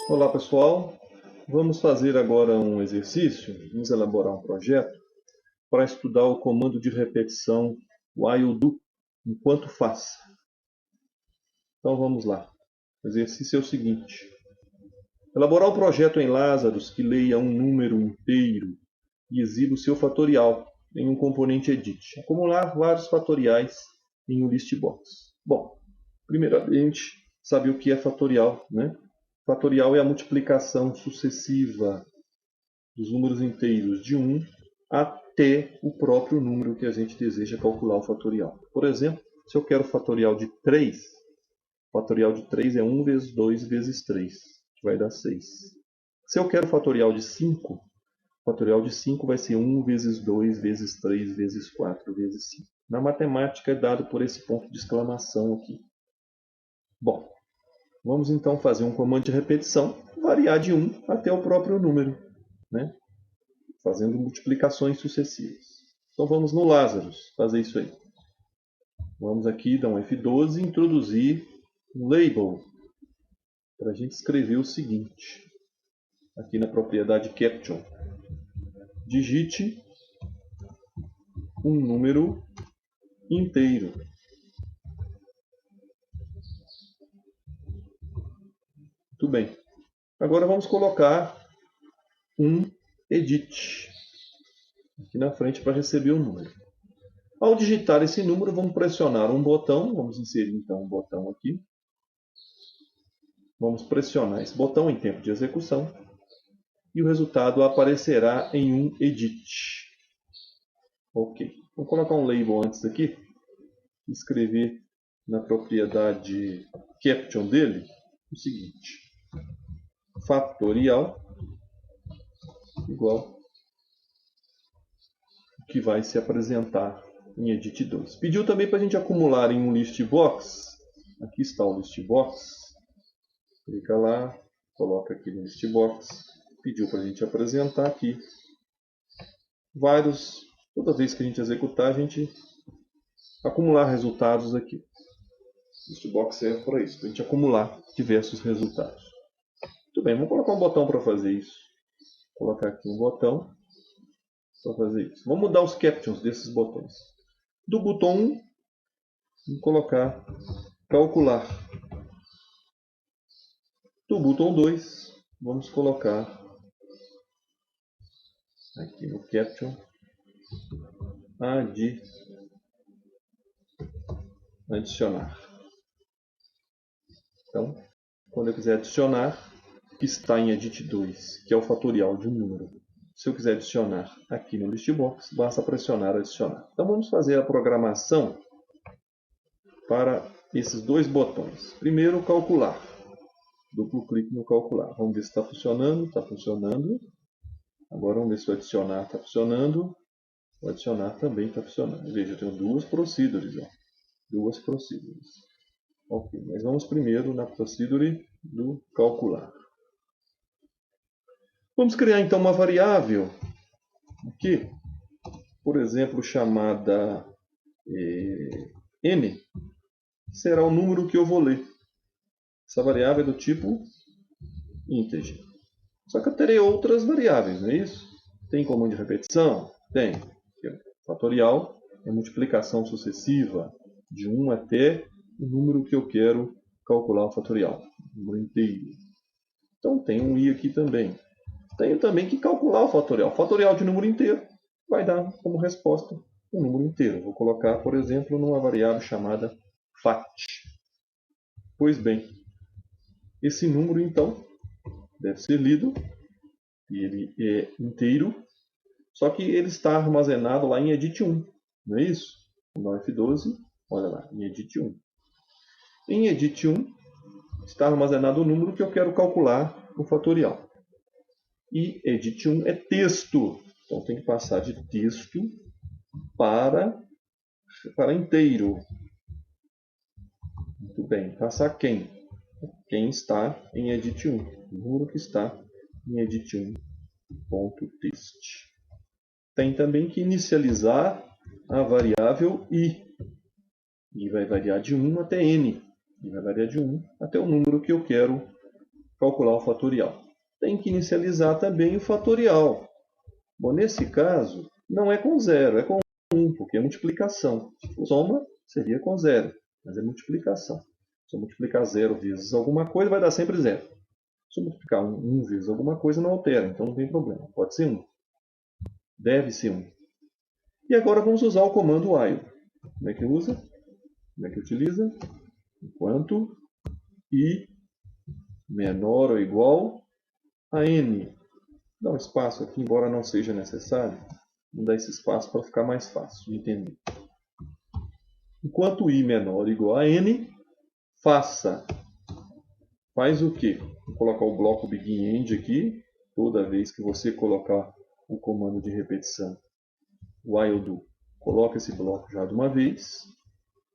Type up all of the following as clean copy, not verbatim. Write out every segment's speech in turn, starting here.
Olá pessoal, vamos fazer agora um exercício, vamos elaborar um projeto para estudar o comando de repetição while do enquanto faça. Então vamos lá. O exercício é o seguinte: elaborar um projeto em Lazarus que leia um número inteiro e exiba o seu fatorial em um componente edit. Acumular vários fatoriais em um list box. Bom, primeiramente, saber o que é fatorial, né? Fatorial é a multiplicação sucessiva dos números inteiros de 1 até o próprio número que a gente deseja calcular o fatorial. Por exemplo, se eu quero o fatorial de 3, o fatorial de 3 é 1 vezes 2 vezes 3, que vai dar 6. Se eu quero o fatorial de 5, o fatorial de 5 vai ser 1 vezes 2 vezes 3 vezes 4 vezes 5. Na matemática é dado por esse ponto de exclamação aqui. Bom, vamos então fazer um comando de repetição, variar de 1 até o próprio número, né? Fazendo multiplicações sucessivas. Então vamos no Lazarus fazer isso aí. Vamos aqui dar um F12 e introduzir um label para a gente escrever o seguinte. Aqui na propriedade caption. Digite um número inteiro. Muito bem. Agora vamos colocar um edit aqui na frente para receber o número. Ao digitar esse número, vamos pressionar um botão. Vamos inserir então um botão aqui. Vamos pressionar esse botão em tempo de execução e o resultado aparecerá em um edit. Ok. Vou colocar um label antes aqui. Escrever na propriedade caption dele o seguinte: fatorial igual que vai se apresentar em edit 2. Pediu também para a gente acumular em um list box. Aqui está o list box. Clica lá, coloca aqui no list box. Pediu para a gente apresentar aqui vários. Toda vez que a gente executar, a gente acumular resultados aqui. O list box serve para isso, para a gente acumular diversos resultados. Muito bem, vamos colocar um botão para fazer isso. Vou colocar aqui um botão para fazer isso. Vamos mudar os captions desses botões. Do botão 1, vamos colocar calcular. Do botão 2, vamos colocar aqui no caption adicionar. Então, quando eu quiser adicionar, que está em edit 2, que é o fatorial de um número. Se eu quiser adicionar aqui no listbox, basta pressionar adicionar. Então vamos fazer a programação para esses dois botões. Primeiro, calcular. Duplo clique no calcular. Vamos ver se está funcionando. Está funcionando. Agora vamos ver se o adicionar está funcionando. O adicionar também está funcionando. Veja, eu tenho duas procedures. Ó. Duas procedures. Ok, mas vamos primeiro na procedure do calcular. Vamos criar então uma variável aqui, por exemplo, chamada n, será o número que eu vou ler. Essa variável é do tipo integer. Só que eu terei outras variáveis, não é isso? Tem comando de repetição? Tem. Fatorial é multiplicação sucessiva de 1 até o número que eu quero calcular o fatorial, o número inteiro. Então tem um i aqui também. Tenho também que calcular o fatorial. O fatorial de número inteiro vai dar como resposta um número inteiro. Vou colocar, por exemplo, numa variável chamada fat. Pois bem, esse número, então, deve ser lido. E ele é inteiro, só que ele está armazenado lá em edit 1. Não é isso? No F12, olha lá, em edit 1. Em edit 1 está armazenado o número que eu quero calcular o fatorial. E edit 1 é texto. Então tem que passar de texto para inteiro. Muito bem. Passar quem? Quem está em edit 1. O número que está em edit 1.text. Tem também que inicializar a variável i. E vai variar de 1 até n. E vai variar de 1 até o número que eu quero calcular o fatorial. Tem que inicializar também o fatorial. Bom, nesse caso, não é com zero, é com 1, porque é multiplicação. Se for soma, seria com zero, mas é multiplicação. Se eu multiplicar 0 vezes alguma coisa, vai dar sempre zero. Se eu multiplicar 1 vezes alguma coisa, não altera, então não tem problema. Pode ser 1. Deve ser 1. E agora vamos usar o comando while. Como é que usa? Como é que utiliza? Enquanto i menor ou igual a n. Dá um espaço aqui, embora não seja necessário. Vamos dar esse espaço para ficar mais fácil de entender. Enquanto i menor ou igual a n, faz o quê? Vou colocar o bloco BeginEnd aqui. Toda vez que você colocar o comando de repetição while do, coloca esse bloco já de uma vez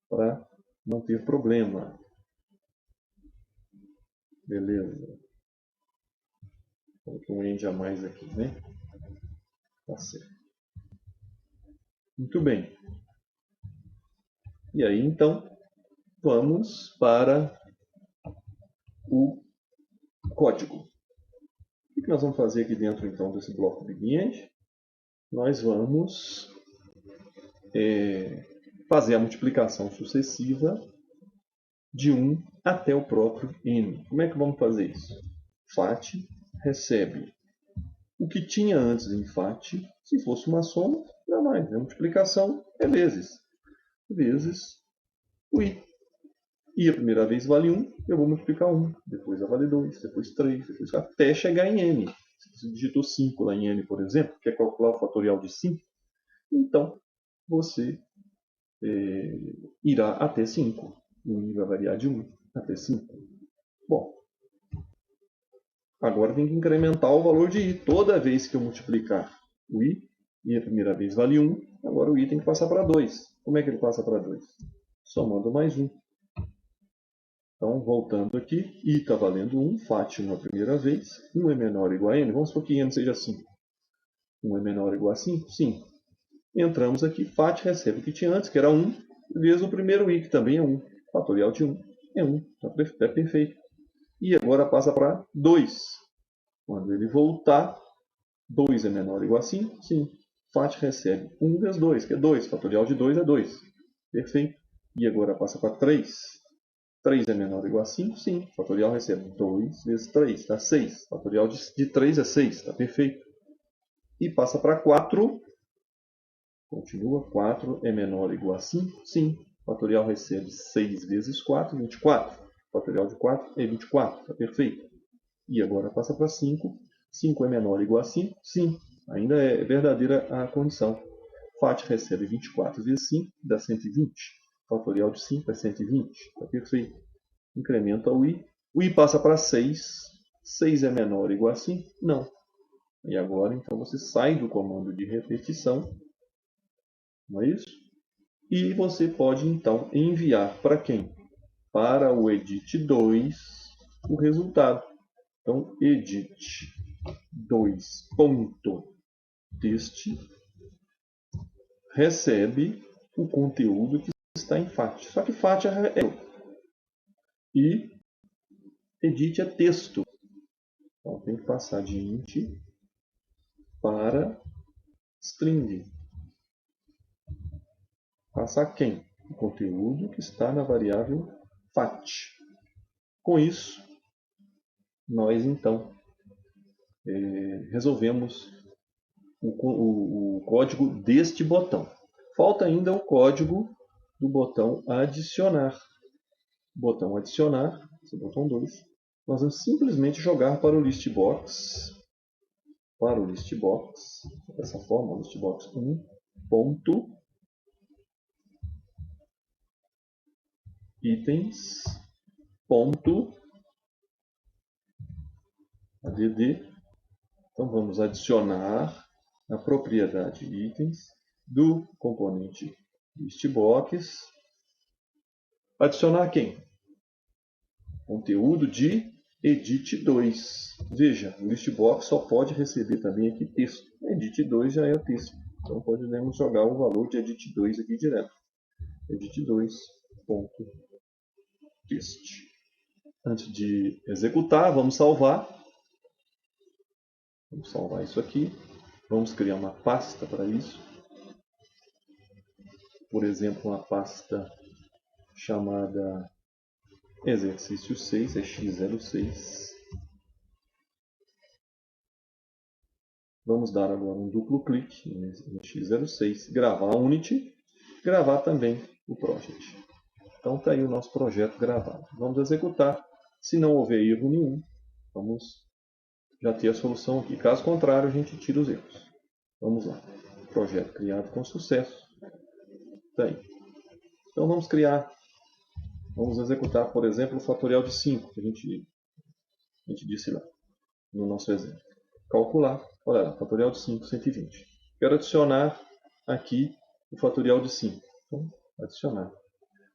para não ter problema. Beleza. Coloquei um end a mais aqui, né? Tá certo. Muito bem. E aí, então, vamos para o código. O que nós vamos fazer aqui dentro, então, desse bloco BeginEnd? Nós vamos fazer a multiplicação sucessiva de 1 até o próprio n. Como é que vamos fazer isso? Fat recebe o que tinha antes em fat. Se fosse uma soma, não mais. A multiplicação é vezes. Vezes o i. I a primeira vez vale 1, eu vou multiplicar 1. Depois vale 2, depois 3, depois até chegar em n. Se você digitou 5 lá em n, por exemplo, quer calcular o fatorial de 5, então você irá até 5. O i vai variar de 1 até 5. Bom, agora tem que incrementar o valor de i. Toda vez que eu multiplicar o i a primeira vez vale 1, agora o i tem que passar para 2. Como é que ele passa para 2? Somando mais 1. Então, voltando aqui, i está valendo 1, fat 1 a primeira vez, 1 é menor ou igual a n, vamos supor que n seja 5. 1 é menor ou igual a 5? Sim. Entramos aqui, fat recebe o que tinha antes, que era 1, vezes o primeiro i, que também é 1. Fatorial de 1 é 1, é perfeito. E agora passa para 2. Quando ele voltar, 2 é menor ou igual a 5? Sim. Fat recebe 1 vezes 2, que é 2. Fatorial de 2 é 2. Perfeito. E agora passa para 3. 3 é menor ou igual a 5? Sim. Fatorial recebe 2 vezes 3, dá 6. Fatorial de 3 é 6, está perfeito. E passa para 4. Continua. 4 é menor ou igual a 5? Sim. Fatorial recebe 6 vezes 4, 24. Fatorial de 4 é 24, está perfeito. E agora passa para 5. 5 é menor ou igual a 5? Sim. Ainda é verdadeira a condição. Fat recebe 24 vezes 5, dá 120. Fatorial de 5 é 120. Está perfeito. Incrementa o i. O i passa para 6. 6 é menor ou igual a 5? Não. E agora, então, você sai do comando de repetição. Não é isso? E você pode, então, enviar para quem? Para o edit2 o resultado. Então, edit2.text recebe o conteúdo que está em fat. Só que fat é e edit é texto. Então, tem que passar de int para string. Passar quem? O conteúdo que está na variável fat. Com isso, nós então resolvemos o código deste botão. Falta ainda o código do botão adicionar. Botão adicionar, esse é o botão 2. Nós vamos simplesmente jogar para o listbox. Para o listbox, dessa forma, listbox 1 ponto itens ponto add. Então vamos adicionar a propriedade itens do componente listbox. Adicionar quem? Conteúdo de edit2. Veja, o listbox só pode receber também aqui texto. Edit2 já é texto. Então podemos jogar o valor de edit2 aqui direto. Edit2.text. Antes de executar, vamos salvar. Vamos salvar isso aqui. Vamos criar uma pasta para isso. Por exemplo, uma pasta chamada exercício 6, é x06. Vamos dar agora um duplo clique no x06, gravar a Unity, gravar também o project. Então está aí o nosso projeto gravado. Vamos executar. Se não houver erro nenhum, vamos já ter a solução aqui. Caso contrário, a gente tira os erros. Vamos lá. Projeto criado com sucesso. Está aí. Então vamos executar, por exemplo, o fatorial de 5, que a gente disse lá no nosso exemplo. Calcular, olha lá, fatorial de 5, 120. Quero adicionar aqui o fatorial de 5. Então, adicionar.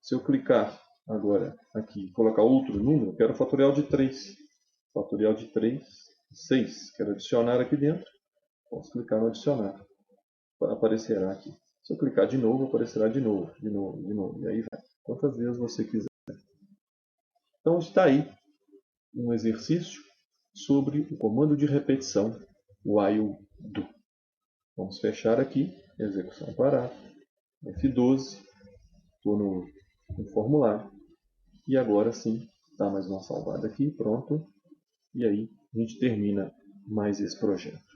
Se eu clicar agora aqui e colocar outro número, quero o fatorial de 3. Fatorial de 3, 6. Quero adicionar aqui dentro. Posso clicar no adicionar. Aparecerá aqui. Se eu clicar de novo, aparecerá de novo, de novo, de novo. E aí vai. Quantas vezes você quiser. Então está aí um exercício sobre o comando de repetição while do. Vamos fechar aqui. Execução parar. F12. Estou no formulário. E agora sim, dá mais uma salvada aqui, pronto. E aí a gente termina mais esse projeto.